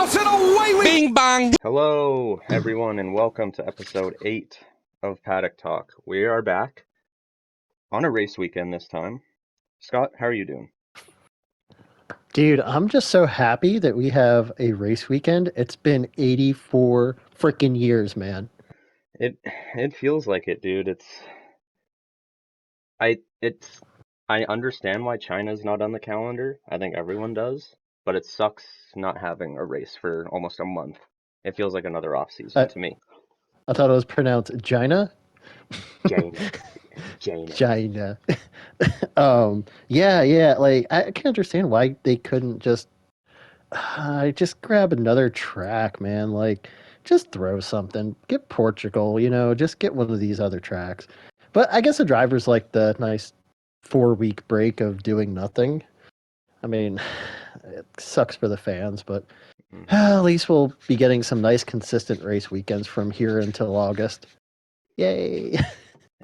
out and away we... Bing bang! Hello, everyone, and welcome to Episode 8 of Paddock Talk. We are back on a race weekend this time. Scott, how are you doing? Dude, I'm just so happy that we have a race weekend. It's been 84 freaking years, man. It feels like it, dude. I understand why China's not on the calendar. I think everyone does, but it sucks not having a race for almost a month. It feels like another off season to me. I thought it was pronounced Gina. China. Yeah. Like I can't understand why they couldn't just grab another track, man. Like just throw something. Get Portugal, just get one of these other tracks. But I guess the drivers like the nice 4-week break of doing nothing. I mean, it sucks for the fans, but at least we'll be getting some nice consistent race weekends from here until August. Yay!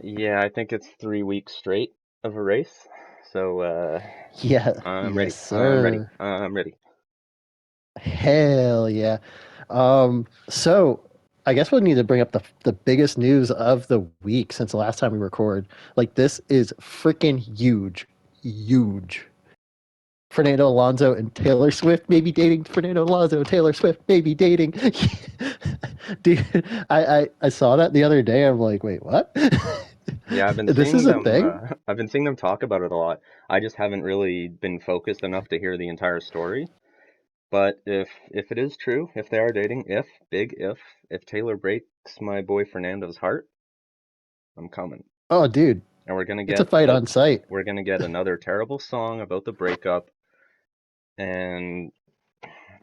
Yeah, I think it's 3 weeks straight of a race. So, Yeah, I'm yes, ready. sir. I'm ready. Hell yeah. So I guess we'll need to bring up the biggest news of the week since the last time we record. Like this is freaking huge. Huge. Fernando Alonso and Taylor Swift maybe dating. Fernando Alonso, Taylor Swift maybe dating. Dude, I saw that the other day. I'm like, wait, what? Yeah, I've been This seeing is a them. thing? I've been seeing them talk about it a lot. I just haven't really been focused enough to hear the entire story. But if it is true, if they are dating, if Taylor breaks my boy Fernando's heart, I'm coming. Oh, dude, And we're gonna it's a get fight on site. we're gonna get another terrible song about the breakup, and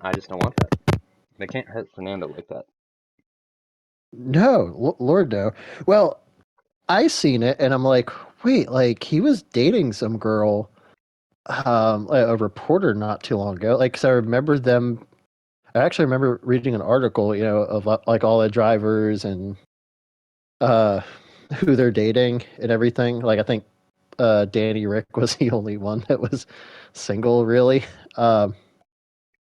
I just don't want that. They can't hurt Fernando like that. No, Lord no. Well, I seen it and I'm like, wait, like he was dating some girl, a reporter not too long ago. Like, 'cause I remember them. I actually remember reading an article, of like all the drivers and uh who they're dating and everything. Like, I think Danny Rick was the only one that was single, really. Um, And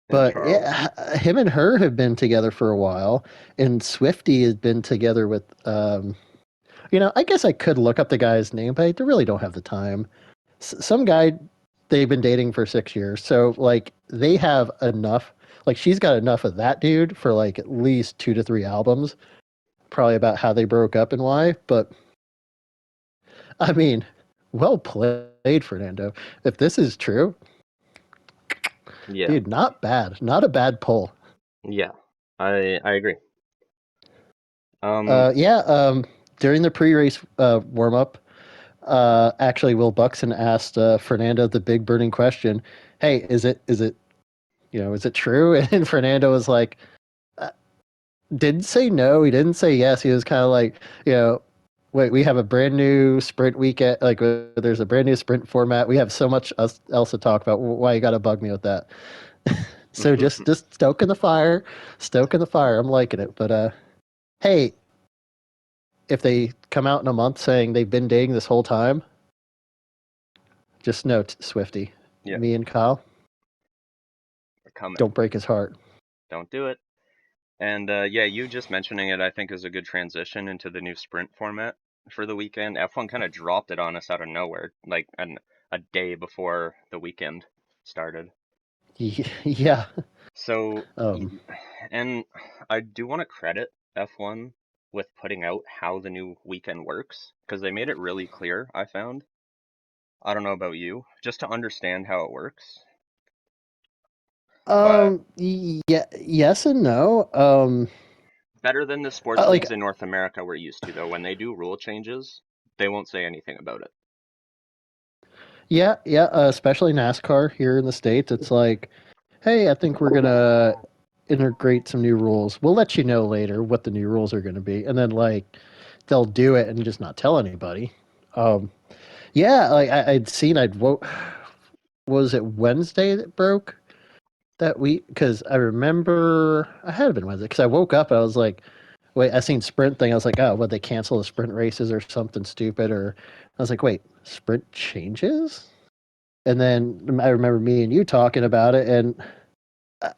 but Charles. yeah, him and her have been together for a while, and Swifty has been together with I guess I could look up the guy's name, but I really don't have the time. Some guy they've been dating for 6 years, so like they have enough. Like she's got enough of that dude for like at least 2 to 3 albums, probably about how they broke up and why. But I mean, well played, Fernando. If this is true, Yeah. dude, not bad. Not a bad pull. Yeah. I agree. During the pre-race warm up, actually, Will Buxton asked Fernando the big burning question: "Hey, is it is it true?" And Fernando was like, didn't say no, he didn't say yes. He was kind of like, wait, we have a brand new sprint weekend. Like, there's a brand new sprint format. We have so much else to talk about. Why you got to bug me with that? So just stoking the fire, stoking the fire. I'm liking it. But hey, if they come out in a month saying they've been dating this whole time, just note, Swifty, Yeah. me and Kyle, We're coming. don't break his heart. Don't do it. And yeah, you just mentioning it, I think, is a good transition into the new sprint format for the weekend. F1 kind of dropped it on us out of nowhere, like a day before the weekend started. Yeah. So, Um, and I do want to credit F1 with putting out how the new weekend works, because they made it really clear, I found. I don't know about you, just to understand how it works. But yeah, yes and no. better than the sports Like, leagues in North America we're used to, though. When they do rule changes, they won't say anything about it. yeah, especially NASCAR here in the States. It's like, hey, I think we're gonna integrate some new rules. We'll let you know later what the new rules are gonna be, and then like they'll do it and just not tell anybody. Um, yeah, like I'd seen, was it Wednesday that broke that week? Because I remember I had been Wednesday because I woke up and I was like, wait, I seen sprint thing. I was like, oh, what, they cancel the sprint races or something stupid? Or I was like, wait, sprint changes? And then I remember me and you talking about it, and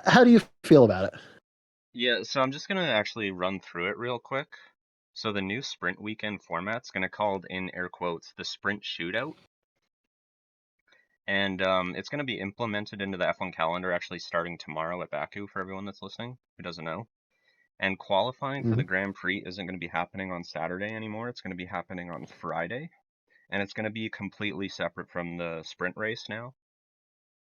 How do you feel about it? Yeah, so I'm just gonna actually run through it real quick. So the new sprint weekend format's gonna called in air quotes the sprint shootout, and it's gonna be implemented into the F1 calendar actually starting tomorrow at Baku for everyone that's listening who doesn't know. And qualifying for the Mhm. Grand Prix isn't gonna be happening on Saturday anymore. It's gonna be happening on Friday, and it's gonna be completely separate from the sprint race now.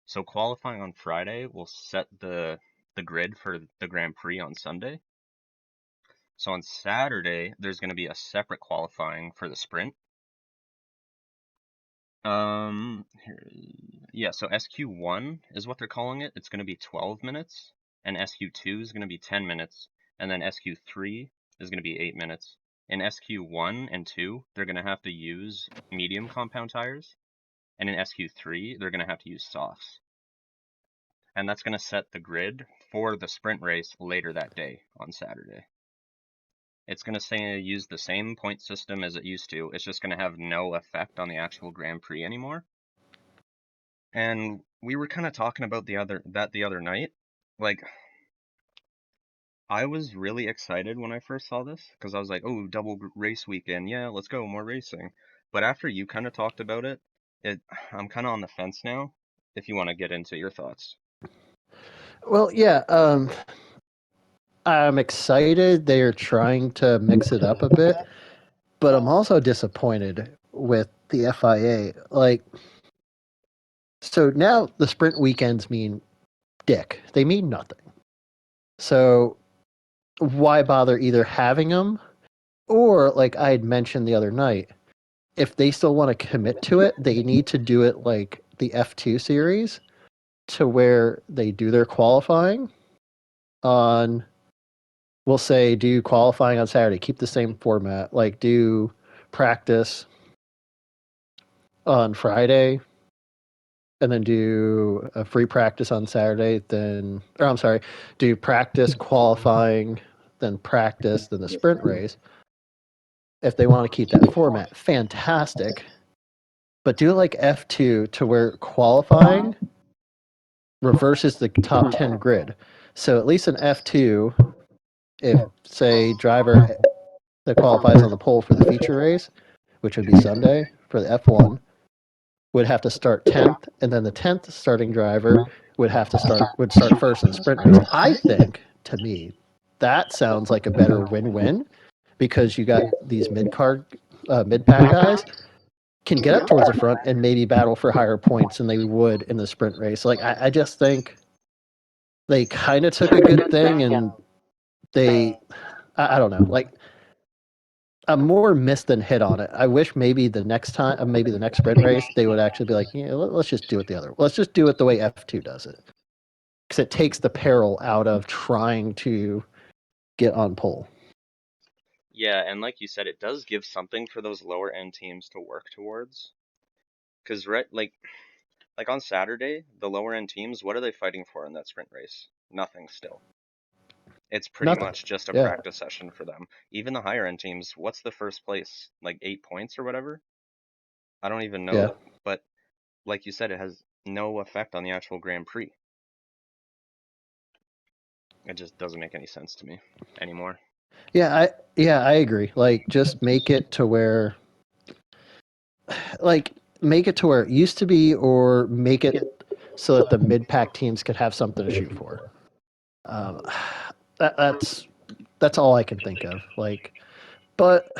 So qualifying on Friday will set the grid for the Grand Prix on Sunday. So on Saturday, there's going to be a separate qualifying for the sprint. Yeah, so SQ1 is what they're calling it. It's going to be 12 minutes, and SQ2 is going to be 10 minutes, and then SQ3 is going to be 8 minutes. In SQ1 and 2, they're going to have to use medium compound tires, and in SQ3, they're going to have to use softs. And that's going to set the grid for the sprint race later that day on Saturday. It's going to say use the same point system as it used to. It's just going to have no effect on the actual Grand Prix anymore. And we were kind of talking about the other night. Like, I was really excited when I first saw this because I was like, "Oh, double race weekend. Yeah, let's go, more racing." But after you kind of talked about it, I'm kind of on the fence now. If you want to get into your thoughts. Well, yeah, I'm excited they're trying to mix it up a bit, but I'm also disappointed with the FIA. Like, so now the sprint weekends mean dick. They mean nothing. So why bother either having them or, like I had mentioned the other night, if they still want to commit to it, they need to do it like the F2 series to where they do their qualifying on, we'll say, do qualifying on Saturday, keep the same format, like do practice on Friday and then do a free practice on Saturday, then, or I'm sorry, do practice qualifying, then practice, then the sprint race. If they want to keep that format, fantastic. But do it like F2 to where qualifying reverses the top 10 grid. So at least in F2, if, say, driver that qualifies on the pole for the feature race, which would be Sunday for the F1, would have to start 10th, and then the 10th starting driver would start first in the sprint race. I think, to me, that sounds like a better win-win because you got these mid-pack guys can get up towards the front and maybe battle for higher points than they would in the sprint race. Like I just think they kind of took a good thing and they, I don't know, like I'm more miss than hit on it. I wish maybe the next time, maybe the next sprint race, they would actually be like, yeah, let's just do it the other. Let's just do it the way F2 does it, because it takes the peril out of trying to get on pole. Yeah, and like you said, it does give something for those lower end teams to work towards. Because like on Saturday, the lower end teams, what are they fighting for in that sprint race? Nothing still. It's pretty Nothing. much just a Yeah. practice session for them. Even the higher end teams, what's the first place? Like 8 points or whatever? I don't even Yeah. know. But like you said, it has no effect on the actual Grand Prix. It just doesn't make any sense to me anymore. I agree. Like just make it to where it used to be, or make it so that the mid pack teams could have something to shoot for. Um, that's all I can think of. Like, but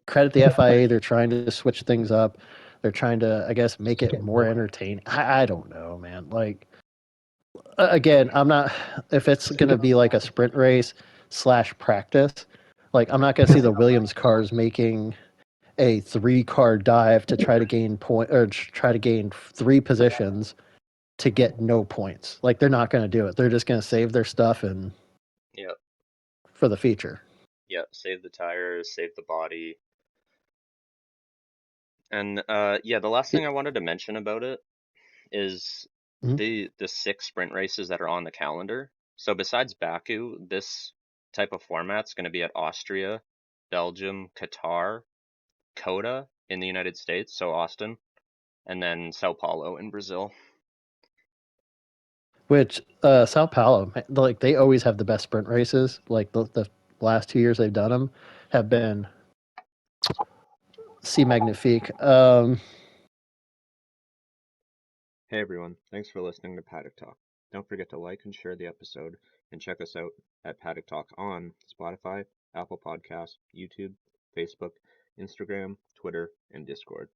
credit the FIA. They're trying to switch things up. They're trying to, I guess, make it more entertaining. I don't know, man. Like, again, I'm not. If it's gonna be like a sprint race slash practice, like I'm not gonna see the Williams cars making a 3 car dive to try to gain point or try to gain 3 positions to get no points. Like they're not going to do it. They're just going to save their stuff and Yep. for the feature. Yep. Save the tires, save the body. And yeah, the last Yeah. thing I wanted to mention about it is Mhm. the 6 sprint races that are on the calendar. So besides Baku, this type of format's going to be at Austria, Belgium, Qatar, Coda in the United States, so Austin, and then Sao Paulo in Brazil. Which Sao Paulo, like they always have the best sprint races. Like the last 2 years they've done them have been C magnifique. Hey everyone, thanks for listening to Paddock Talk. Don't forget to like and share the episode, and check us out at Paddock Talk on Spotify, Apple Podcasts, YouTube, Facebook, Instagram, Twitter, and Discord.